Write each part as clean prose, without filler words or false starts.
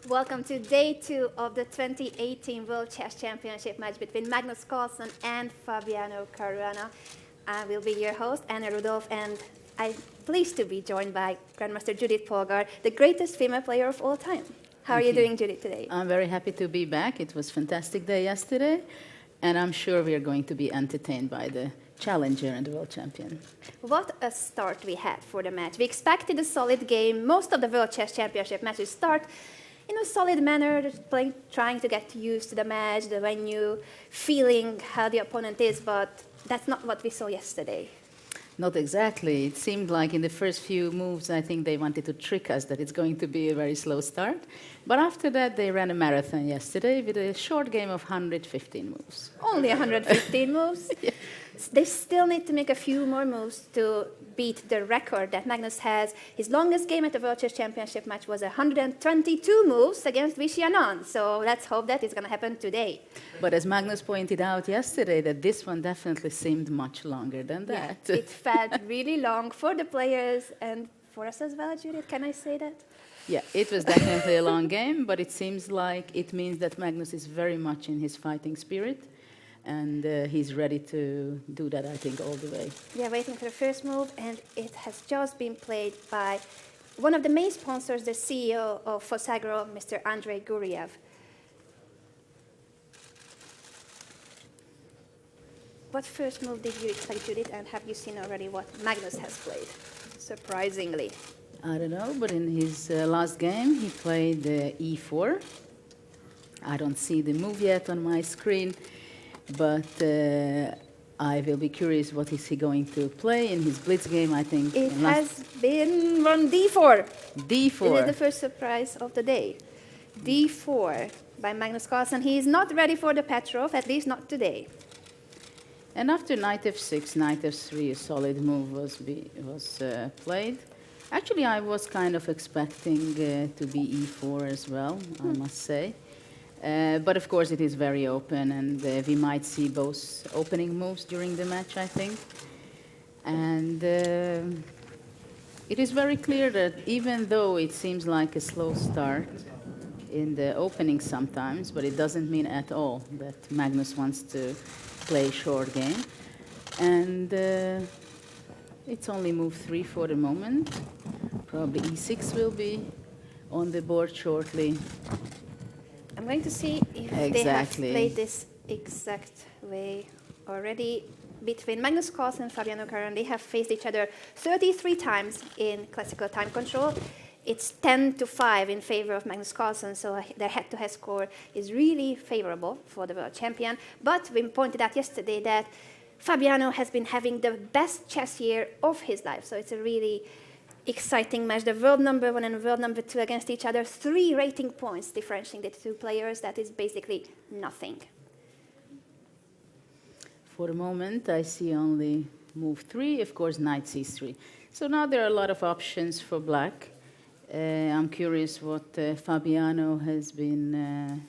Welcome to day 2 of the 2018 World Chess Championship match between Magnus Carlsen and Fabiano Caruana. I will be your host, Anna Rudolph, and I'm pleased to be joined by Grandmaster Judith Polgar, the greatest female player of all time. How are you doing, Judith, today? I'm very happy to be back. It was a fantastic day yesterday, and I'm sure we are going to be entertained by the challenger and the world champion. What a start we had for the match. We expected a solid game. Most of the World Chess Championship matches start in a solid manner, just playing, trying to get used to the match, the venue, feeling how the opponent is, but that's not what we saw yesterday. Not exactly. It seemed like in the first few moves, I think they wanted to trick us that it's going to be a very slow start. But after that, they ran a marathon yesterday with a short game of 115 moves. Only 115 moves? Yeah. They still need to make a few more moves to beat the record that Magnus has. His longest game at the World Chess Championship match was 122 moves against Vishy Anand. So let's hope that is going to happen today. But as Magnus pointed out yesterday, that this one definitely seemed much longer than that. Yeah, it felt really long for the players and for us as well, Judith. Can I say that? Yeah, it was definitely a long game, but it seems like it means that Magnus is very much in his fighting spirit. And he's ready to do that, I think, all the way. We are waiting for the first move, and it has just been played by one of the main sponsors, the CEO of Fosagro, Mr. Andrei Guriev. What first move did you expect, Judith, and have you seen already what Magnus has played, surprisingly? I don't know, but in his last game, he played e4. I don't see the move yet on my screen. But I will be curious what is he going to play in his blitz game, I think. It has been run d4. d4. This is the first surprise of the day. d4 by Magnus Carlsen. He is not ready for the Petrov, at least not today. And after knight f6, knight f3, a solid move was played. Actually, I was kind of expecting to be e4 as well, I must say. But of course, it is very open, and we might see both opening moves during the match, I think. And it is very clear that even though it seems like a slow start in the opening sometimes, but it doesn't mean at all that Magnus wants to play short game. And it's only move 3 for the moment. Probably e6 will be on the board shortly. I'm going to see if they have played this exact way already. Between Magnus Carlsen and Fabiano Caruana, they have faced each other 33 times in classical time control. It's 10-5 in favor of Magnus Carlsen, so their head-to-head score is really favorable for the world champion. But we pointed out yesterday that Fabiano has been having the best chess year of his life, so it's a really exciting match. The world number 1 and world number 2 against each other. 3 rating points differentiating the two players. That is basically nothing. For the moment, I see only move 3, of course, knight c3. So now there are a lot of options for black. I'm curious what Fabiano has been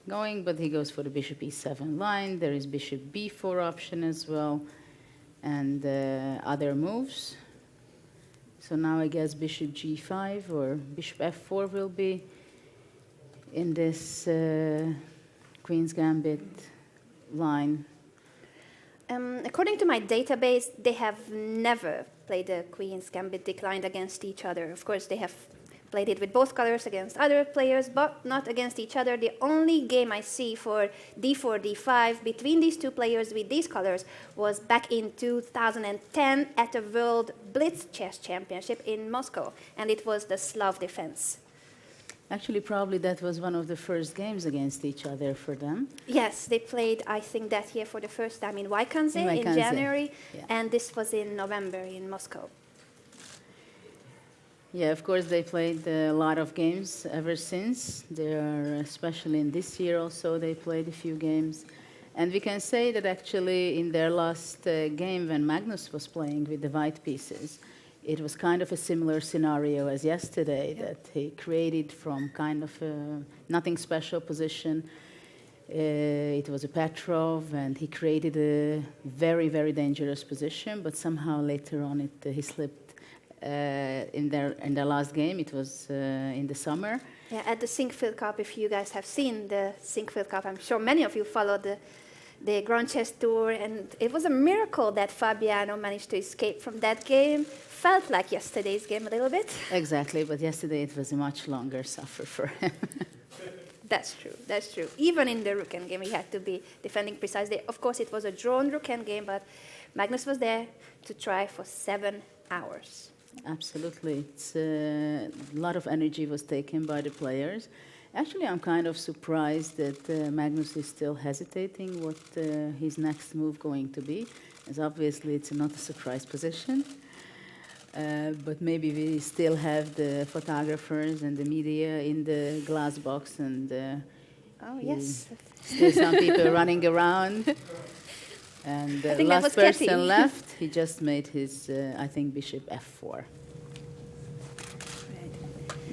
going, but he goes for the bishop e7 line. There is bishop b4 option as well, and other moves. So now I guess bishop g5 or bishop f4 will be in this Queen's Gambit line. According to my database, they have never played the Queen's Gambit declined against each other. Of course, they have played it with both colors against other players, but not against each other. The only game I see for d4, d5 between these two players with these colors was back in 2010 at the World Blitz Chess Championship in Moscow, and it was the Slav defense. Actually, probably that was one of the first games against each other for them. Yes, they played, I think, that year for the first time in Vaikanze in January, yeah. And this was in November in Moscow. Yeah, of course, they played a lot of games ever since. They are, especially in this year also, they played a few games. And we can say that actually in their last game when Magnus was playing with the white pieces, it was kind of a similar scenario as yesterday, that he created from kind of a nothing special position. It was a Petrov, and he created a very, very dangerous position, but somehow later on he slipped in their last game. It was in the summer. Yeah, at the Sinquefield Cup, if you guys have seen the Sinquefield Cup, I'm sure many of you followed the Grand Chess Tour, and it was a miracle that Fabiano managed to escape from that game. Felt like yesterday's game a little bit. Exactly, but yesterday it was a much longer suffer for him. That's true. Even in the Rook End game, he had to be defending precisely. Of course, it was a drawn Rook End game, but Magnus was there to try for 7 hours. Absolutely. It's a lot of energy was taken by the players. Actually, I'm kind of surprised that Magnus is still hesitating what his next move going to be, as obviously it's not a surprise position. But maybe we still have the photographers and the media in the glass box, and oh yes, still some people running around. And the last person left, he just made his, I think, bishop f4. Right.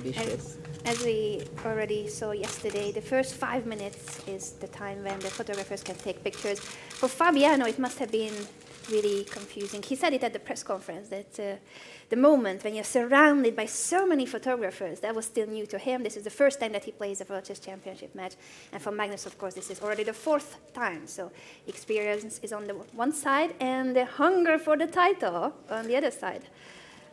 Bishop. As we already saw yesterday, the first 5 minutes is the time when the photographers can take pictures. For Fabiano, it must have been really confusing. He said it at the press conference that the moment when you're surrounded by so many photographers, that was still new to him. This is the first time that he plays a World Chess Championship match. And for Magnus, of course, this is already the 4th time. So experience is on the one side and the hunger for the title on the other side.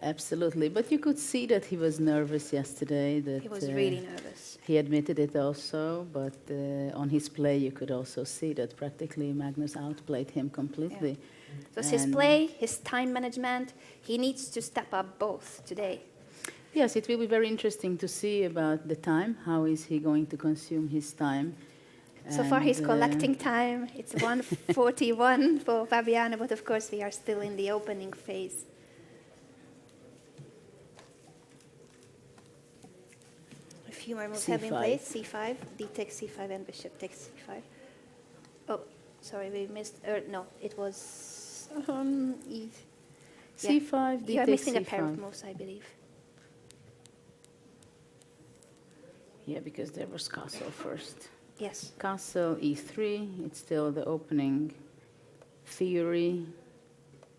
Absolutely. But you could see that he was nervous yesterday. That he was really nervous. He admitted it also, but on his play you could also see that practically Magnus outplayed him completely. Yeah. So it's his play, his time management. He needs to step up both today. Yes, it will be very interesting to see about the time. How is he going to consume his time? So far he's collecting time. It's 1:41 for Fabiano, but of course we are still in the opening phase. A few more moves have been played. C5, D takes C5, and bishop takes C5. Oh, sorry, we missed. No, it was E. C5, D you are takes missing C5. a pair of moves, I believe. Yeah, because there was castle first. Yes. Castle E3. It's still the opening theory.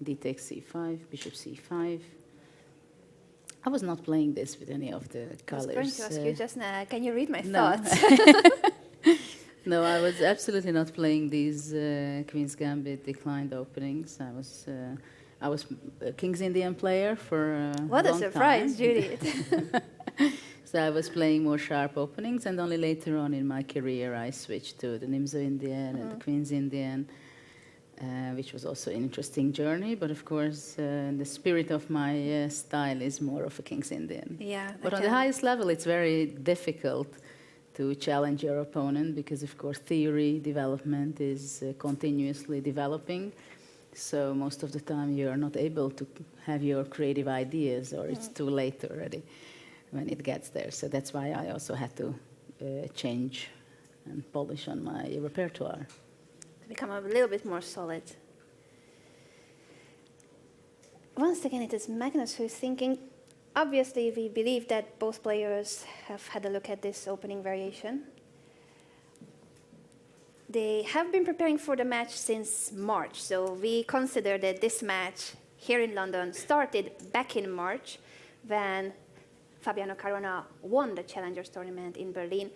D takes C5, bishop C5. I was not playing this with any of the colors. I was going to ask you just now, can you read my No. thoughts? No, I was absolutely not playing these Queen's Gambit declined openings. I was a King's Indian player for what a a long surprise, time. Judith. So I was playing more sharp openings, and only later on in my career I switched to the Nimzo Indian and the Queen's Indian, which was also an interesting journey. But of course, the spirit of my style is more of a King's Indian. Yeah. But on the highest level, it's very difficult to challenge your opponent because, of course, theory development is continuously developing. So most of the time, you are not able to have your creative ideas, or it's too late already when it gets there. So that's why I also had to change and polish on my repertoire. To become a little bit more solid. Once again, it is Magnus who is thinking. Obviously, we believe that both players have had a look at this opening variation. They have been preparing for the match since March, so we consider that this match here in London started back in March when Fabiano Caruana won the Challengers tournament in Berlin,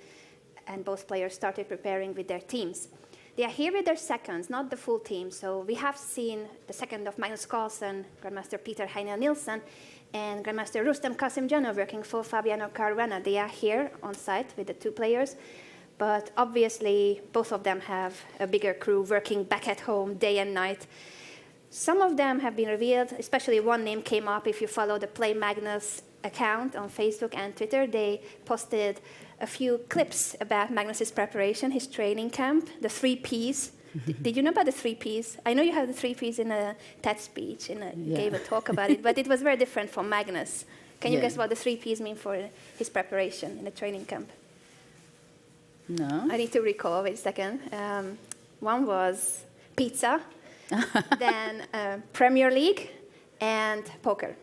and both players started preparing with their teams. They are here with their seconds, not the full team, so we have seen the second of Magnus Carlsen, Grandmaster Peter Heine Nielsen, and Grandmaster Rustem Kasimdzhanov working for Fabiano Caruana. They are here on site with the two players, but obviously both of them have a bigger crew working back at home day and night. Some of them have been revealed, especially one name came up if you follow the Play Magnus account on Facebook and Twitter. They posted a few clips about Magnus's preparation, his training camp, the 3 Ps. Did you know about the 3 Ps? I know you have the 3 Ps in a TED speech, gave a talk about it, but it was very different from Magnus. Can you guess what the 3 Ps mean for his preparation in the training camp? No. I need to recall, wait a second. One was pizza, then Premier League, and poker.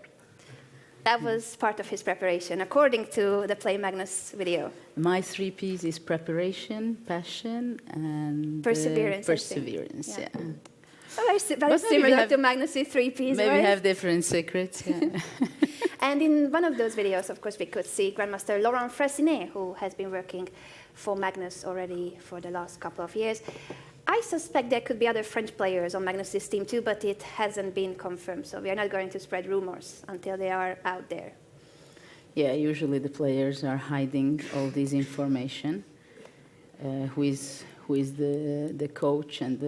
That was part of his preparation, according to the Play Magnus video. My 3 Ps is preparation, passion, and perseverance. Perseverance, yeah. Very similar to Magnus's 3 Ps, maybe right? have different secrets, yeah. And in one of those videos, of course, we could see Grandmaster Laurent Fressinet, who has been working for Magnus already for the last couple of years. I suspect there could be other French players on Magnus's team too, but it hasn't been confirmed, so we are not going to spread rumors until they are out there. Yeah, usually the players are hiding all this information. Who is the coach and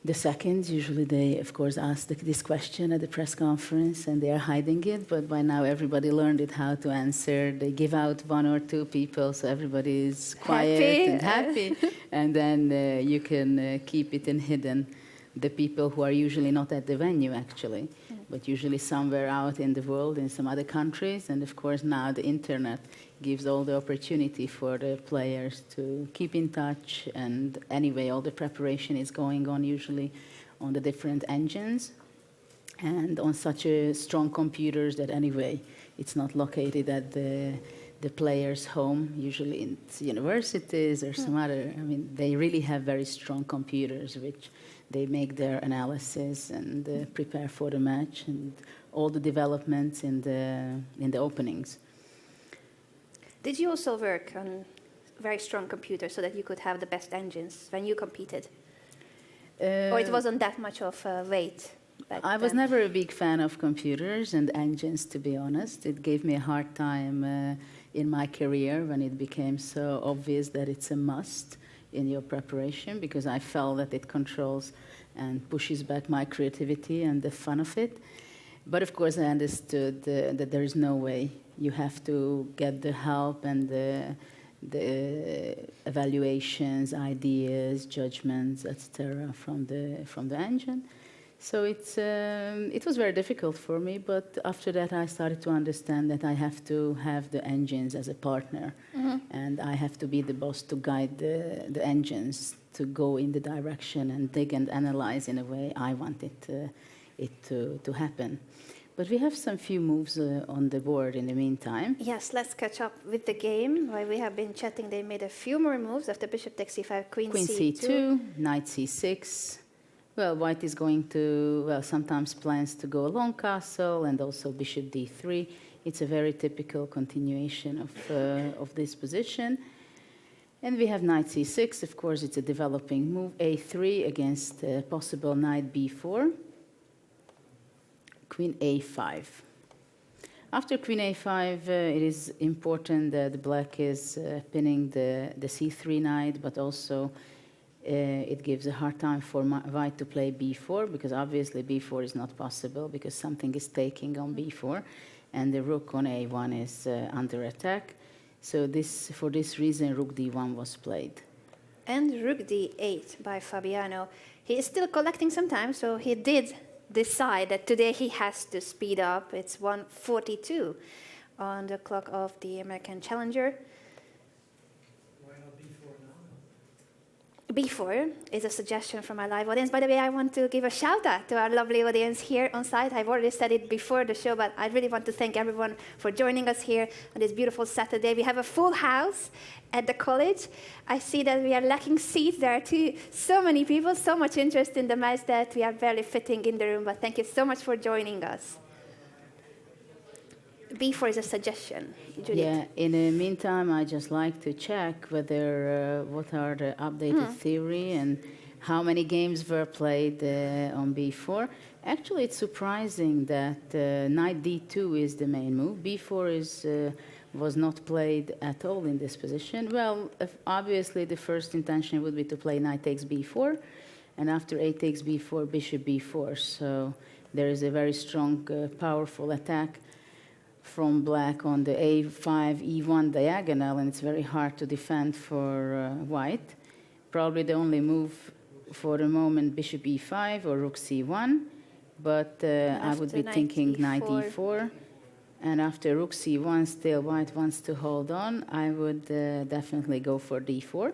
the seconds? Usually they, of course, ask this question at the press conference, and they are hiding it. But by now, everybody learned it how to answer. They give out one or two people, so everybody is quiet and happy, and then you can keep it in hidden. The people who are usually not at the venue, actually, but usually somewhere out in the world, in some other countries. And of course, now the internet gives all the opportunity for the players to keep in touch. And anyway, all the preparation is going on usually on the different engines and on such a strong computers that anyway, it's not located at the player's home, usually in universities or some other. I mean, they really have very strong computers, which they make their analysis and prepare for the match and all the developments in the openings. Did you also work on very strong computers so that you could have the best engines when you competed? Or it wasn't that much of a weight back I was never a big fan of computers and engines, to be honest. It gave me a hard time in my career when it became so obvious that it's a must in your preparation, because I felt that it controls and pushes back my creativity and the fun of it. But of course, I understood that there is no way. You have to get the help and the evaluations, ideas, judgments, etc., from the engine. So it was very difficult for me, but after that I started to understand that I have to have the engines as a partner, and I have to be the boss to guide the engines to go in the direction and dig and analyze in a way I want it to happen. But we have some few moves on the board in the meantime. Yes, let's catch up with the game. While we have been chatting, they made a few more moves after bishop takes c5, queen c2, knight c6. Well, white is going to, sometimes plans to go along castle and also bishop d3. It's a very typical continuation of this position. And we have knight c6. Of course, it's a developing move. a3 against possible knight b4. Queen a5. After queen a5, it is important that black is pinning the c3 knight, but also it gives a hard time for white to play b4, because obviously b4 is not possible because something is taking on b4, and the rook on a1 is under attack. So for this reason, rook d1 was played. And rook d8 by Fabiano. He is still collecting some time, so he did decide that today he has to speed up. It's 1:42 on the clock of the American Challenger. B4 is a suggestion from our live audience. By the way, I want to give a shout out to our lovely audience here on site. I've already said it before the show, but I really want to thank everyone for joining us here on this beautiful Saturday. We have a full house at the college. I see that we are lacking seats there too. So many people, so much interest in the match that we are barely fitting in the room, but thank you so much for joining us. B4 is a suggestion, Judith. Yeah, in the meantime, I just like to check whether what are the updated theory and how many games were played on B4. Actually, it's surprising that knight D2 is the main move. B4 was not played at all in this position. Well, obviously, the first intention would be to play knight takes B4, and after a takes B4, bishop B4. So there is a very strong, powerful attack from black on the a5, e1 diagonal, and it's very hard to defend for white. Probably the only move for the moment, bishop e5 or rook c1, but I would be thinking knight e4. And after rook c1, still white wants to hold on. I would definitely go for d4,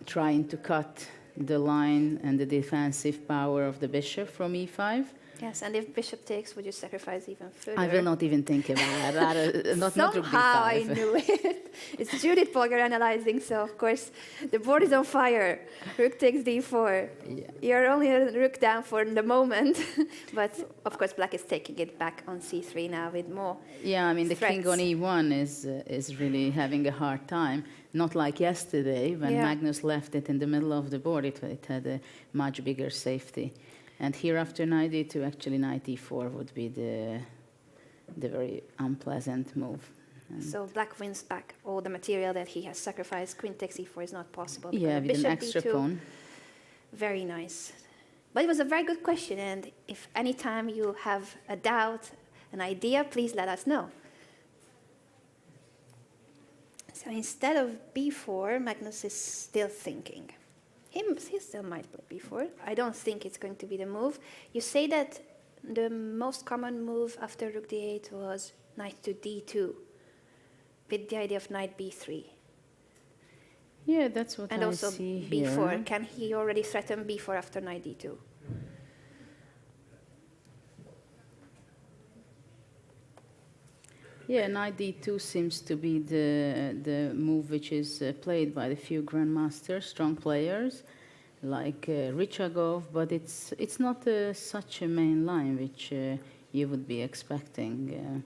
trying to cut the line and the defensive power of the bishop from e5. Yes, and if bishop takes, would you sacrifice even further? I will not even think about that. Not rook Somehow b5. I knew it. It's Judith Polgar analyzing, so of course the board is on fire. Rook takes d4. Yeah. You're only a rook down for the moment, but of course black is taking it back on c3 now with more. Yeah, I mean the threats. king on e1 is really having a hard time. Not like yesterday when Magnus left it in the middle of the board. It had a much bigger safety. And here after knight d2, actually knight e4 would be the very unpleasant move. And So black wins back all the material that he has sacrificed. Queen takes e4 is not possible. yeah, with bishop an extra d2, pawn. very nice. But it was a very good question, and if any time you have a doubt, an idea, please let us know. So instead of b4, Magnus is still thinking. He still might play b4. I don't think it's going to be the move. You say that the most common move after rook d8 was knight to d2, with the idea of knight b3. Yeah, that's what And I also see b4. here. Can he already threaten b4 after knight d2? Yeah, knight d2 seems to be the move which is played by the few grandmasters, strong players, like Richagov, but it's not such a main line which you would be expecting.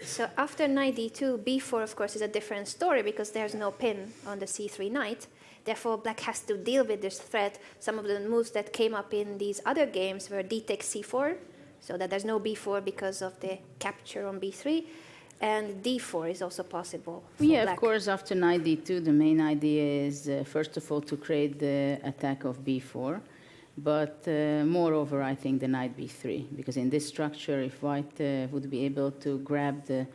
So after knight d2, b4, of course, is a different story because there's no pin on the c3 knight. Therefore, black has to deal with this threat. Some of the moves that came up in these other games were d takes c4, so that there's no b4 because of the capture on b3. And d4 is also possible for Yeah, black. of course, after knight d2, the main idea is, first of all, to create the attack of b4. But moreover, I think the knight b3, because in this structure, if white would be able to grab the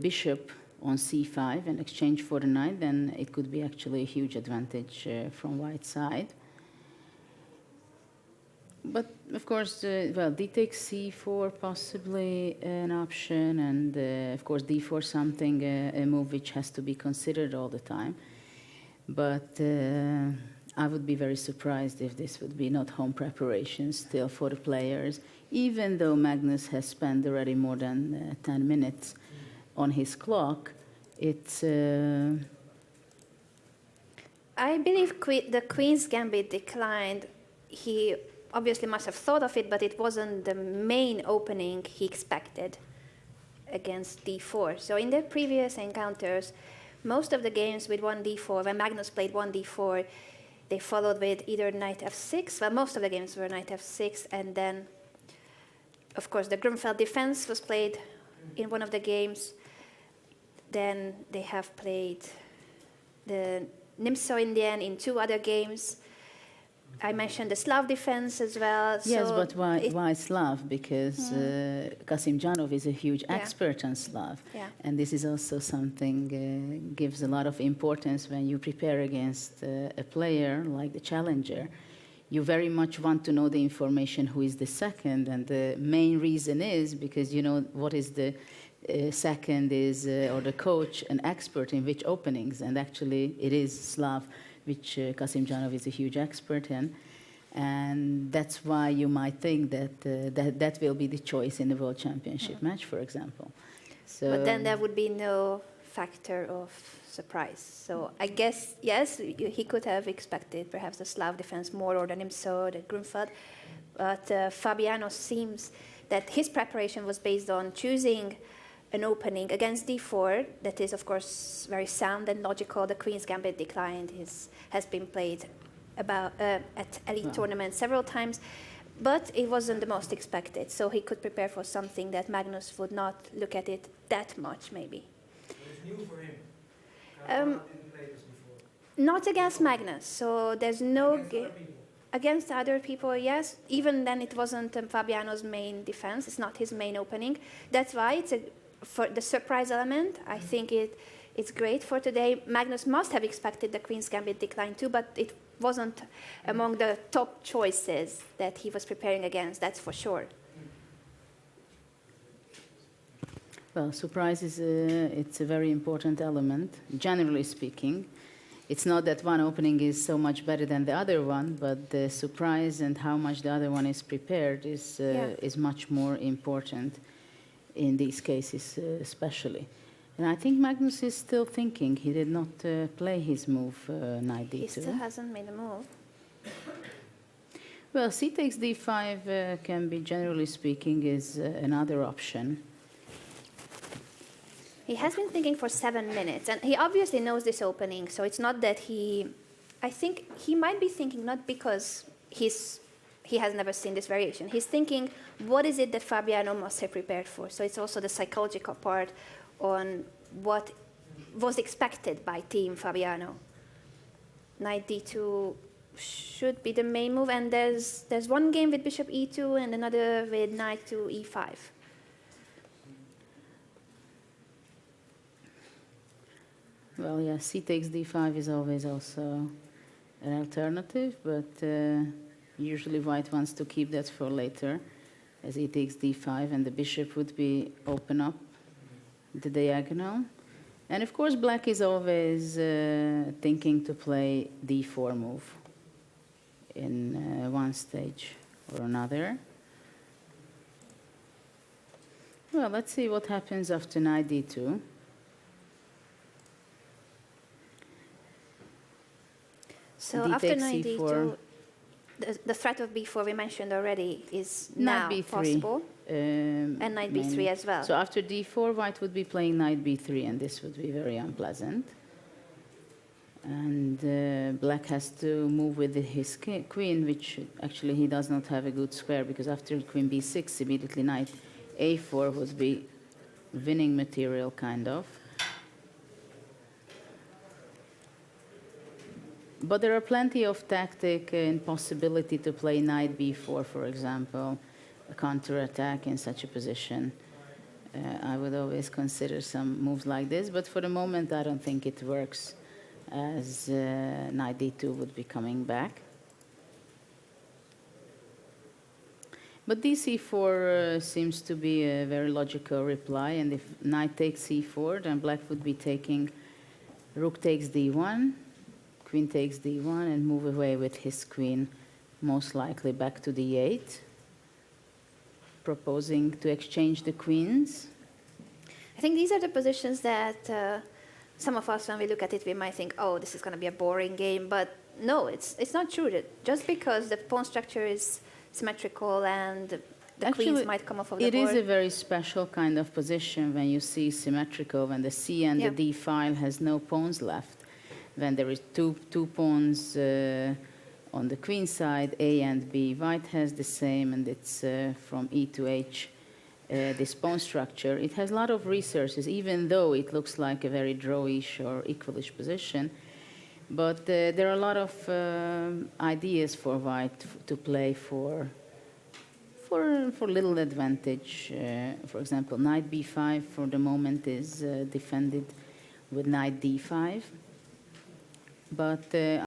bishop on c5 and exchange for the knight, then it could be actually a huge advantage from white side. But of course, well, d takes c4 possibly an option, and of course d4 something, a move which has to be considered all the time. But I would be very surprised if this would be not home preparation still for the players, even though Magnus has spent already more than 10 minutes on his clock. It's I believe the Queen's Gambit declined. He obviously must have thought of it, but it wasn't the main opening he expected against d4. So in the previous encounters, most of the games with 1d4, when Magnus played 1d4, they followed with either knight f6. Well, most of the games were knight f6, and then, of course, the Grunfeld defense was played in one of the games. Then they have played the Nimzo-Indian in 2 other games. I mentioned the Slav defense as well. yes, so but why Slav? Because Kasimdzhanov is a huge expert on Slav. Yeah. And this is also something gives a lot of importance when you prepare against a player like the challenger. You very much want to know the information who is the second, and the main reason is because you know what is the second is, or the coach, an expert in which openings, and actually it is Slav, which Kasimdzhanov is a huge expert in. And that's why you might think that that will be the choice in the World Championship match, for example. So, but then there would be no factor of surprise. So I guess, yes, he could have expected perhaps the Slav defense more, or the Nimzo, the Grunfeld. But Fabiano seems that his preparation was based on choosing an opening against d4 that is, of course, very sound and logical. The Queen's Gambit declined has been played at elite tournaments several times, but it wasn't the most expected. So he could prepare for something that Magnus would not look at it that much, maybe. So it's new for him. Didn't play this before. Not against Magnus. So there's no Against other people. against other people. Yes, even then it wasn't Fabiano's main defense. It's not his main opening. That's why for the surprise element, I think it's great for today. Magnus must have expected the Queen's Gambit decline too, but it wasn't among the top choices that he was preparing against, that's for sure. well, surprise is it's a very important element, generally speaking. it's not that one opening is so much better than the other one, but the surprise and how much the other one is prepared is much more important in these cases, especially. And I think Magnus is still thinking. He did not play his move knight d2. He still hasn't made a move. Well, c takes d5 can be, generally speaking, is another option. He has been thinking for 7 minutes, and he obviously knows this opening, so it's not that I think he might be thinking not because he has never seen this variation. He's thinking, what is it that Fabiano must have prepared for? So it's also the psychological part on what was expected by Team Fabiano. Knight d2 should be the main move, and there's one game with bishop e2 and another with knight to e5. Well, yeah, c takes d5 is always also an alternative, but usually white wants to keep that for later, as e takes d5, and the bishop would be open up the diagonal. And of course, black is always thinking to play d4 move in one stage or another. Well, let's see what happens after knight d2. So after knight d2, the threat of b4 we mentioned already is now possible, and knight b3 as well. So after d4, white would be playing knight b3, and this would be very unpleasant. And black has to move with his queen, which actually he does not have a good square, because after queen b6, immediately knight a4 would be winning material, kind of. But there are plenty of tactic and possibility to play knight b4, for example, a counterattack in such a position. I would always consider some moves like this, but for the moment I don't think it works, as knight d2 would be coming back. But dc4 seems to be a very logical reply, and if knight takes c4, then black would be taking rook takes d1, queen takes d1, and move away with his queen, most likely back to d8, proposing to exchange the queens. I think these are the positions that some of us, when we look at it, we might think, oh, this is going to be a boring game. But no, it's not true. That just because the pawn structure is symmetrical and the queens might come off of the board. It is a very special kind of position when you see symmetrical, when the c and the d file has no pawns left. When there is two pawns on the queen side, A and B. White has the same, and it's from E to H, this pawn structure. It has a lot of resources, even though it looks like a very drawish or equalish position. But there are a lot of ideas for white to play for little advantage. For example, knight b5 for the moment is defended with knight d5. But